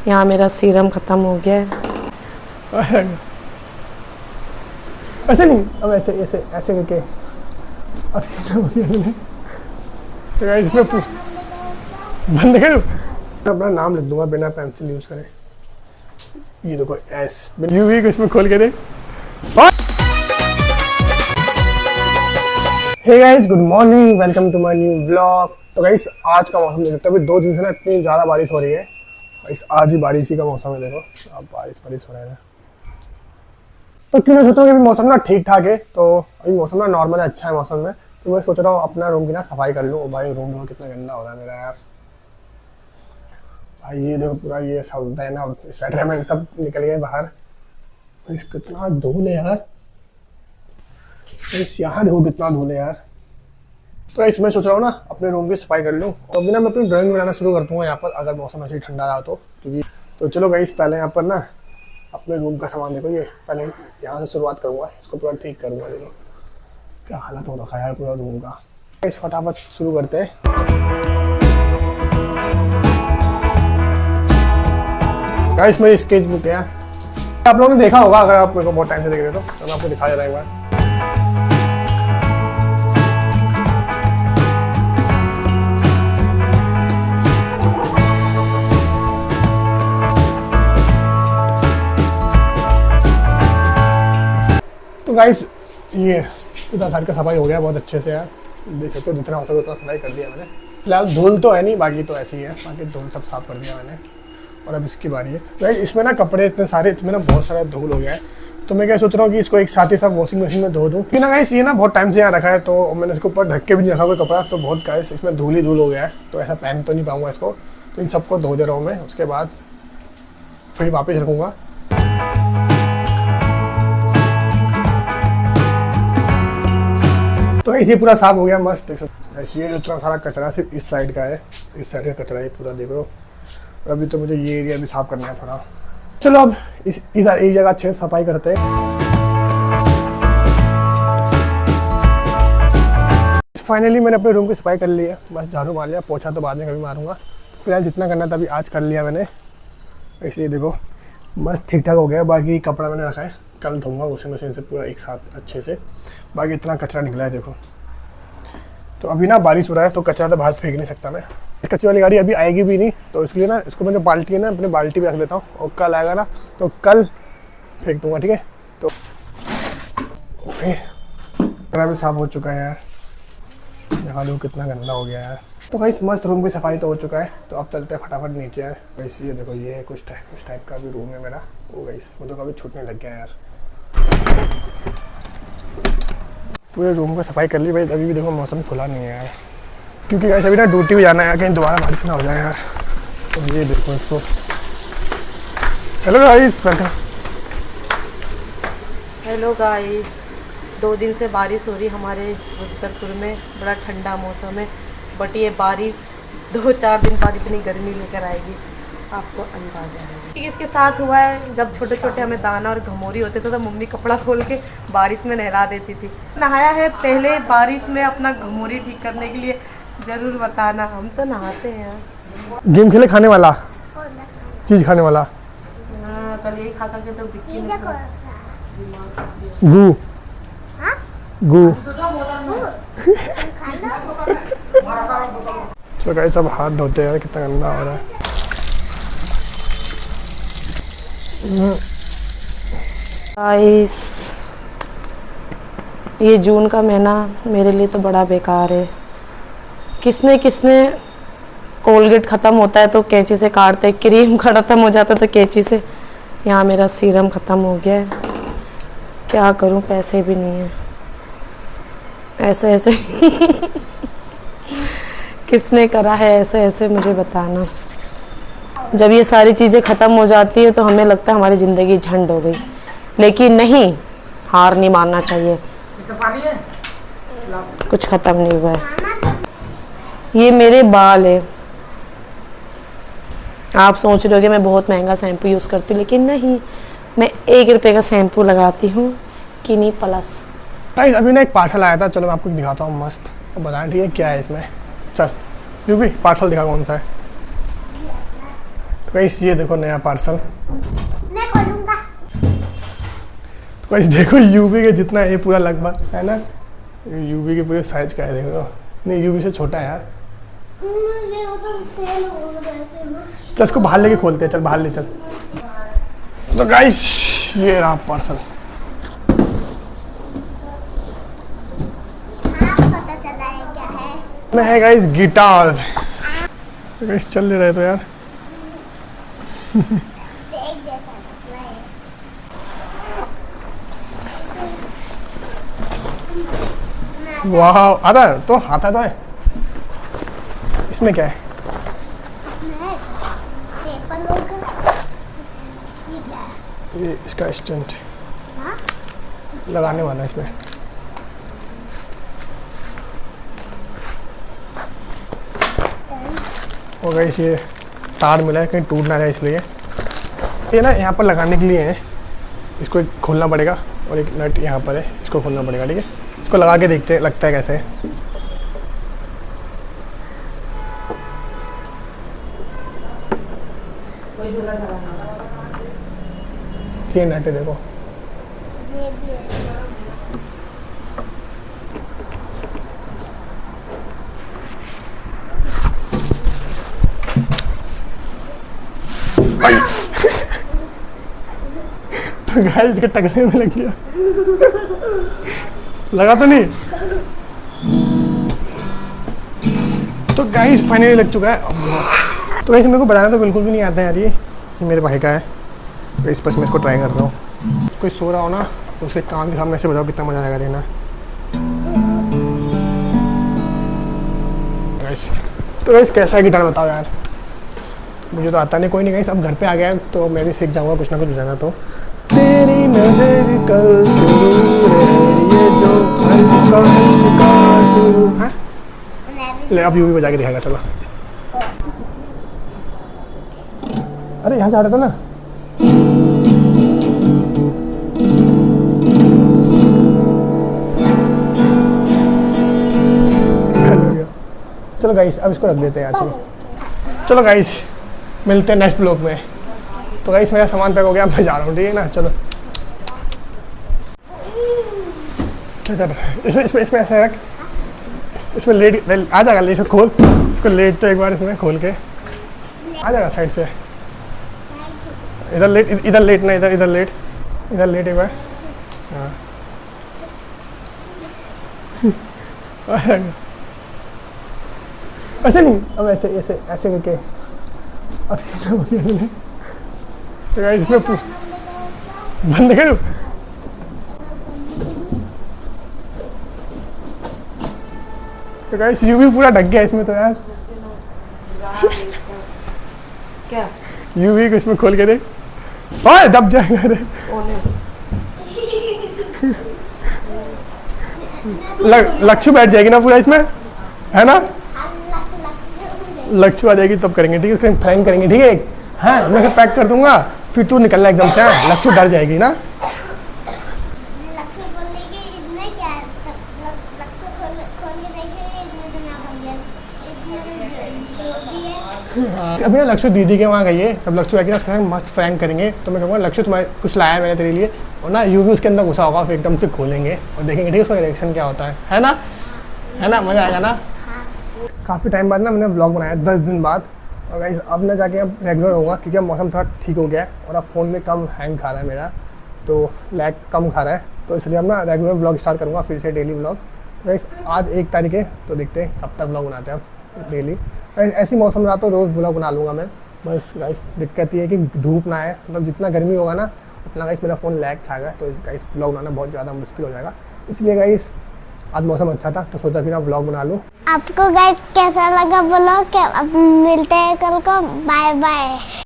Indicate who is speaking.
Speaker 1: यहाँ मेरा सीरम ख़त्म हो गया है।
Speaker 2: ऐसे नहीं, अब ऐसे ऐसे ऐसे करके अब सीरम हो गया मैंने। तो गाइस इसमें बंद कर, अपना नाम लिख दूंगा बिना पेंसिल यूज करे। ये देखो एस यू भी इसमें खोल के दे। Hey guys, good morning, welcome to my new vlog. तो गाइस आज का मौसम देख सकते हो, अभी 2 दिन से ना इतनी ज़्यादा बारिश हो रही है। गाइस आज ही बारिश ही का मौसम है, देखो अब बारिश हो रहा है। तो क्यों मैं सोच रहा हूँ कि मौसम ना ठीक ठाक है, तो अभी मौसम ना नॉर्मल है, अच्छा है मौसम में। तो मैं सोच रहा हूँ अपना रूम की ना सफाई कर लूँ। भाई रूम में कितना गंदा हो रहा है मेरा यार। भाई ये देखो पूरा ये सब वैना स्वेटर सब निकल गए बाहर। कितना धूल है यार, यहाँ देखो कितना धूल है यार। तो इसमें सोच रहा हूँ ना अपने रूम की सफाई कर लूँ और अभी ना मैं अपनी ड्राइंग बनाना शुरू कर दूँगा यहाँ पर, अगर मौसम ऐसे ही ठंडा रहा तो। क्योंकि तो चलो गाइस पहले यहाँ पर ना अपने रूम का सामान देखो, ये पहले यहाँ से शुरुआत करूँगा, इसको पूरा ठीक करूँगा। देखो क्या हालत हो रखा है पूरा रूम का। इस फटाफट शुरू करते हैं। गाइस मेरी स्केच बुक है, आप लोगों ने देखा होगा, अगर आप मेरे को बहुत टाइम से देख रहे हो तो मैं आपको दिखा देता हूँ एक बार। तो गाइस ये इधर साइड का सफाई हो गया बहुत अच्छे से यार, देख सकते हो जितना हो सके उतना सफाई कर दिया मैंने। फिलहाल धूल तो है नहीं, बाकी तो ऐसी है, बाकी धूल सब साफ कर दिया मैंने। और अब इसकी बारी है। गाइस इसमें ना कपड़े इतने सारे, इसमें ना बहुत सारा धूल हो गया है, तो मैं क्या सोच रहा हूँ कि इसको एक साथ ही सब वॉशिंग मशीन में धो दूँ। क्योंकि ना गाइस ये ना बहुत टाइम से यहाँ रखा है, तो मैंने इसके ऊपर ढक के भी नहीं रखा कोई कपड़ा, तो बहुत गाइस इसमें धूल ही धूल हो गया है, तो ऐसा पहन तो नहीं पाऊँगा इसको। तो इन सबको धो दे रहा हूँ मैं, उसके बाद फिर वापस रखूँगा। तो ऐसे पूरा साफ हो गया मस्त, देख सकते ऐसे। ये इतना सारा कचरा सिर्फ इस साइड का है, इस साइड का कचरा है पूरा, देखो। और अभी तो मुझे ये एरिया भी साफ करना है थोड़ा। चलो अब इस एरिया का अच्छे से सफाई करते हैं। फाइनली मैंने अपने रूम की सफाई कर ली है, बस झाड़ू मार लिया, पोछा तो बाद में कभी मारूंगा। फिलहाल जितना करना था अभी आज कर लिया मैंने। ऐसे ही देखो मस्त ठीक ठाक हो गया। बाकी कपड़ा मैंने रखा है, कल धोऊंगा वॉशिंग मशीन से पूरा एक साथ अच्छे से। बाकी इतना कचरा निकला है देखो। तो अभी ना बारिश हो रहा है, तो कचरा तो बाहर फेंक नहीं सकता मैं। इस कचरे वाली गाड़ी अभी आएगी भी नहीं, तो इसलिए ना इसको मैं जो बाल्टी है ना अपने बाल्टी में रख लेता हूँ, और कल आएगा ना तो कल फेंक दूंगा, ठीक है। तो फिर कचरा भी साफ हो चुका है यार, यहाँ लो कितना गंदा हो गया यार। तो भाई मस्त रूम की सफाई तो हो चुका है, तो अब चलते हैं फटाफट नीचे यार। वैसे ये देखो ये है कुछ टाइप का भी रूम है मेरा। वो गाइस वो तो कभी छूटने लग गया यार। पूरे रूम को सफाई कर ली भाई, अभी भी देखो मौसम खुला नहीं है यार, क्योंकि गाइस अभी ना ड्यूटी भी जाना है, कहीं दोबारा बारिश ना हो जाए यार। तो ये देखो इसको। हेलो गाइस,
Speaker 1: हेलो गाइस, 2 दिन से बारिश हो रही हमारे रुद्रपुर में, बड़ा ठंडा मौसम है। बट ये बारिश 2-4 दिन बाद इतनी गर्मी लेकर आएगी, आपको अंदाजा है। ठीक इसके साथ हुआ है, जब छोटे छोटे हमें दाना और घमौरी होते थे तो मम्मी कपड़ा खोल के बारिश में नहला देती थी। नहाया है पहले बारिश में अपना घमौरी ठीक करने के लिए, ज़रूर बताना। हम तो नहाते हैं यार। गेम खेले खाने वाला चीज़ खाने वाला। हाँ कल यही खा करके तो बिस्की गू गू। चलो गाइस सब हाथ धोते हैं, कितना गंदा हो रहा है। गाइस ये जून का महीना मेरे लिए तो बड़ा बेकार है। किसने कोलगेट ख़त्म होता है तो कैंची से काटते, क्रीम ख़त्म हो जाता है तो कैंची से। यहाँ मेरा सीरम ख़त्म हो गया है, क्या करूँ, पैसे भी नहीं है। ऐसे किसने करा है ऐसे मुझे बताना। जब ये सारी चीज़ें ख़त्म हो जाती है तो हमें लगता है हमारी ज़िंदगी झंड हो गई, लेकिन नहीं, हार नहीं मानना चाहिए। कुछ ख़त्म नहीं हुआ है। ये मेरे बाल है, आप सोच रहे हो कि मैं बहुत महंगा शैम्पू यूज़ करती हूँ, लेकिन नहीं, मैं 1 रुपये का शैम्पू लगाती हूँ, किनी प्लस।
Speaker 2: गाइस अभी ना एक पार्सल आया था, चलो मैं आपको दिखाता हूँ मस्त, और बताएं ठीक है क्या है इसमें। चल क्योंकि पार्सल दिखा कौन सा है। गाइस ये देखो नया पार्सल।
Speaker 3: मैं खोलूंगा।
Speaker 2: गाइस देखो यूवी के जितना है ये पूरा लगभग है ना, यूवी के पूरे साइज का है देखो। नहीं यूवी से छोटा है यार। चल इसको बाहर लेके खोलते हैं, चल बाहर ले चल। तो गाइस ये रहा पार्सल।
Speaker 3: पता चला है क्या है?
Speaker 2: मैं है गाइस गिटार। तो गाइस चल ले रहे तो यार।
Speaker 3: देख जैसा लगता है।
Speaker 2: वाह आता है तो आता तो है। इसमें क्या है?
Speaker 3: मैं पेपर लूंगा। ये क्या है?
Speaker 2: ये इसका स्टैंड
Speaker 3: हाँ?
Speaker 2: लगाने वाला है इसमें। और गाइस ये तार मिला है, कहीं टूट ना जाए इसलिए। ये ना यहाँ पर लगाने के लिए है, इसको एक खोलना पड़ेगा और एक नट यहाँ पर है, इसको खोलना पड़ेगा। ठीक है, इसको लगा के देखते हैं लगता है कैसे है। ये नट है देखो।
Speaker 3: ये भी है।
Speaker 2: तो गाइस इसके टकने में लग गया। लगा तो नहीं। तो गाइस फाइनली लग चुका है। तो गाइस मेरे को बनाना तो बिल्कुल भी नहीं आता है यार, ये मेरे भाई का है। तो इस बस मैं इसको ट्राई कर रहा हूँ। कोई सो रहा हो ना तो उसके कान के सामने से बताओ कितना मजा आएगा देना। गाइस तो गाइस कैसा है गिटार बताओ यार, मुझे तो आता नहीं। कोई नहीं गाइस, अब घर पे आ गया तो मैं भी सीख जाऊंगा कुछ ना कुछ बजाना। तो तेरी नजर कल शुरू है ये जो हल्का शुरू है। ले अब यूं भी बजा के दिखाएगा। चलो अरे यहाँ से आता था ना। चलो गाइस अब इसको रख देते हैं यार। चलो गाइस मिलते हैं नेक्स्ट ब्लॉग में। तो गाइस मेरा सामान पैक हो गया, मैं जा रहा हूँ। ठीक है ना, चलो। क्या कर रहा है? इसमें ऐसे रख, इसमें लेट आ जाएगा। ले इसको खोल, इसको लेट तो एक बार इसमें खोल के आ जाएगा साइड से। इधर लेट ना, इधर लेट एक बार। हाँ ऐसे नहीं, अब ऐसे ऐसे ऐसे करके अब सीधा हो गया। तो गाइस इसमें बंद करो। तो गाइस यूवी पूरा ढक गया इसमें तो यार।
Speaker 1: क्या
Speaker 2: यूवी को इसमें खोल के देख। ओए दब जाएगा रे। लक्ष्य बैठ जाएगी ना पूरा इसमें, है ना? लक्ष्य आ जाएगी तब करेंगे। ठीक है, फ्रैंक करेंगे। ठीक है, हाँ मैं पैक कर दूंगा, फिर तू निकलना एकदम से। लक्ष्य डर जाएगी ना।
Speaker 3: लक्ष्य बोलने के इसमें क्या है? लक्ष्य खोल के देखे इसमें तो ना भैया, इसमें तो जो भी है।
Speaker 2: अभी ना लक्ष्य दीदी के वहाँ गई है, तब लक्ष्य आएगी ना उसके साथ मस्त फ्रैंक करेंगे। तो मैं कहूँगा लक्ष्य तुम्हारे कुछ लाया मैंने तेरे लिए, और ना यूवी उसके अंदर घुसा होगा, फिर एकदम से खोलेंगे और देखेंगे। ठीक है, उसका रिएक्शन क्या होता है ना? है ना, मज़ा आएगा ना। काफ़ी टाइम बाद ना मैंने व्लॉग बनाया, 10 दिन बाद। और गाइस अब ना जाके अब रेगुलर होगा, क्योंकि अब मौसम थोड़ा ठीक हो गया है और अब फ़ोन में कम हैंग खा रहा है मेरा, तो लैग कम खा रहा है। तो इसलिए अब ना रेगुलर व्लॉग स्टार्ट करूँगा फिर से, डेली व्लॉग। तो गाइस आज 1 तारीख है, तो देखते हैं कब तक व्लॉग बनाते हैं अब डेली। ऐसी मौसम रहा तो रोज़ व्लॉग बना लूँगा मैं। बस गाइस दिक्कत ये है कि धूप ना है, मतलब जितना गर्मी होगा ना उतना गाइस मेरा फ़ोन लैग खाएगा, तो गाइस व्लॉग बनाना बहुत ज़्यादा मुश्किल हो जाएगा। इसलिए गाइस आज मौसम अच्छा था तो सोचा कि ना व्लॉग बना लूँ।
Speaker 3: आपको गाइस कैसा लगा व्लॉग? अब मिलते हैं कल को। Bye bye.